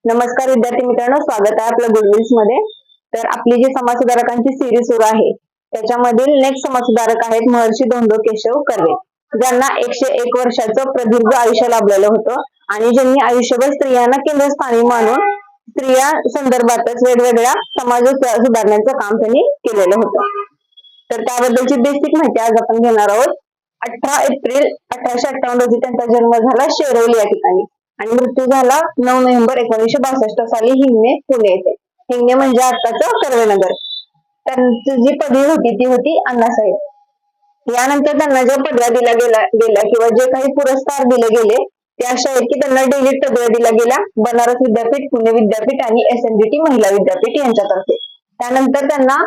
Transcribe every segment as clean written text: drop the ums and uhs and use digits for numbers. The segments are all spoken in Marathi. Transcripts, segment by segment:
नमस्कार विद्यार्थी मित्रांनो, स्वागत आहे आपल्या गुडविल्स मध्ये। तर आपली जी समाज सुधारकांची सिरीज सुरू आहे त्याच्यामधील नेक्स्ट समाज सुधारक आहेत महर्षी धोंडो केशव कर्वे, ज्यांना 101 वर्षाचं प्रदीर्घ आयुष्य लाभलेलं होतं आणि ज्यांनी आयुष्यभर स्त्रियांना केंद्रस्थानी मानून स्त्रिया संदर्भातच वेगवेगळ्या समाज सुधारण्याचं काम त्यांनी केलेलं होतं। तर त्याबद्दलची बेसिक माहिती आज आपण घेणार आहोत। 18 एप्रिल 1858 रोजी त्यांचा जन्म झाला शेरवली या ठिकाणी आणि मृत्यू झाला 9 नोव्हेंबर 1962 साली हिंगणे, पुणे येथे। हिंगणे म्हणजे आताचं कर्वेनगर। त्यांची जी पदवी होती ती होती अण्णासाहेब। यानंतर त्यांना ज्या पदव्या दिल्या गेल्या किंवा जे काही पुरस्कार दिले गेले ते अशा आहेत की त्यांना डेली पदव्या दिल्या गेल्या बनारस विद्यापीठ, पुणे विद्यापीठ आणि SNDT महिला विद्यापीठ यांच्यातर्फे। त्यानंतर त्यांना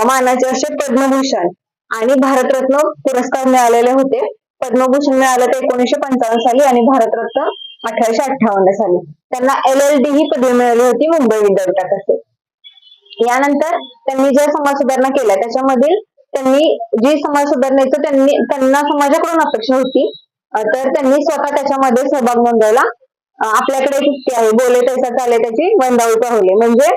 मानाचे असे पद्मभूषण आणि भारतरत्न पुरस्कार मिळालेले होते। पद्मभूषण मिळालं ते 1955 साली आणि भारतरत्न 1858 साली। त्यांना LLD ही पदवी मिळाली होती मुंबई विद्यापीठातर्फे। यानंतर त्यांनी ज्या समाज सुधारणा केल्या त्याच्यामधील त्यांनी जी समाज सुधारणेचं त्यांना समाजाकडून अपेक्षा होती, तर त्यांनी स्वतः त्याच्यामध्ये सहभाग नोंदवला। आपल्याकडे एक युक्ती आहे, बोले तैसा चाले त्याची वंदावळी पाहुले, म्हणजे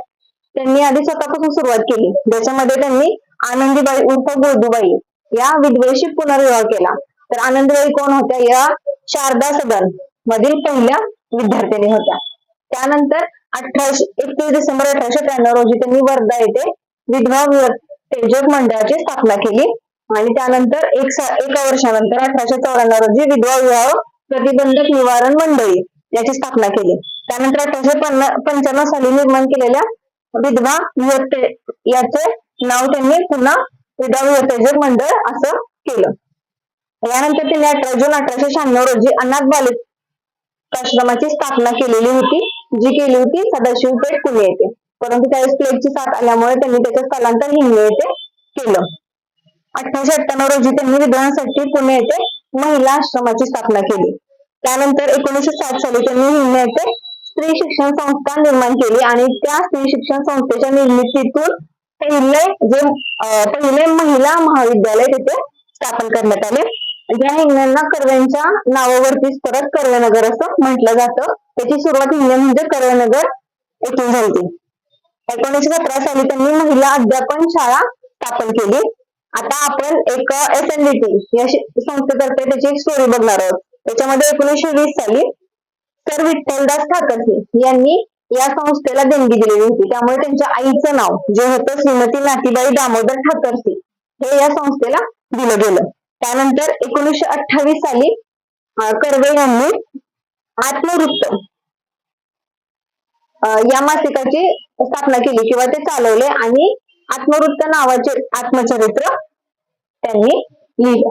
त्यांनी आधी स्वतःपासून सुरुवात केली, ज्याच्यामध्ये त्यांनी आनंदीबाई उर्फ गोदूबाई या विधवेशी पुनर्विवाह केला। तर आनंदीबाई कोण होत्या? या शारदा सदन मधील पहिल्या विद्यार्थिनी होत्या। त्यानंतर 31 डिसेंबर 1893 रोजी त्यांनी वर्धा येथे विधवा विवर्तक मंडळाची स्थापना केली आणि त्यानंतर एका वर्षानंतर 1894 रोजी विधवा विवाह प्रतिबंधक निवारण मंडळी याची स्थापना केली। त्यानंतर 1895 साली निर्माण केलेल्या विधवा विवर्तक याचे नाव त्यांनी पुन्हा विधवा विवर्तक मंडळ असं केलं। यानंतर त्यांनी 18 जून 1896 रोजी अनाथ बालिकाश्रमाची स्थापना केलेली होती, जी केली होती सदाशिवपेठ, पुणे येथे। परंतु त्यावेळेस प्लेगची साथ आल्यामुळे त्यांनी त्याचे स्थलांतर हिंगणे येथे केलं। 1898 रोजी त्यांनी विधवांसाठी पुणे येथे महिला आश्रमाची स्थापना केली। त्यानंतर 1960 साली त्यांनी हिंगणे येथे स्त्री शिक्षण संस्था निर्माण केली आणि त्या स्त्री शिक्षण संस्थेच्या निर्मितीतून पहिले महिला महाविद्यालय तिथे स्थापन करण्यात आले। या हिंगण्यांना कर्वेंच्या नावावरतीच परत कर्वेनगर असं म्हटलं जातं। त्याची सुरुवात हिंगणे म्हणजे कर्वेनगर येथून झाली। 1917 साली त्यांनी महिला अध्यापन शाळा स्थापन केली। आता आपण एक SNDT या संस्थेतर्फे त्याची एक स्टोरी बघणार आहोत। त्याच्यामध्ये 1920 साली सर विठ्ठलदास ठाकरसी यांनी या संस्थेला देणगी दिलेली होती, त्यामुळे त्यांच्या आईचं नाव जे होतं श्रीमती नातीबाई दामोदर ठाकरसी हे या संस्थेला दिलं गेलं। त्यानंतर 1928 साली कर्वे यांनी आत्मवृत्त या मासिकाची स्थापना केली किंवा ते चालवले आणि आत्मवृत्त नावाचे आत्मचरित्र त्यांनी लिहिले।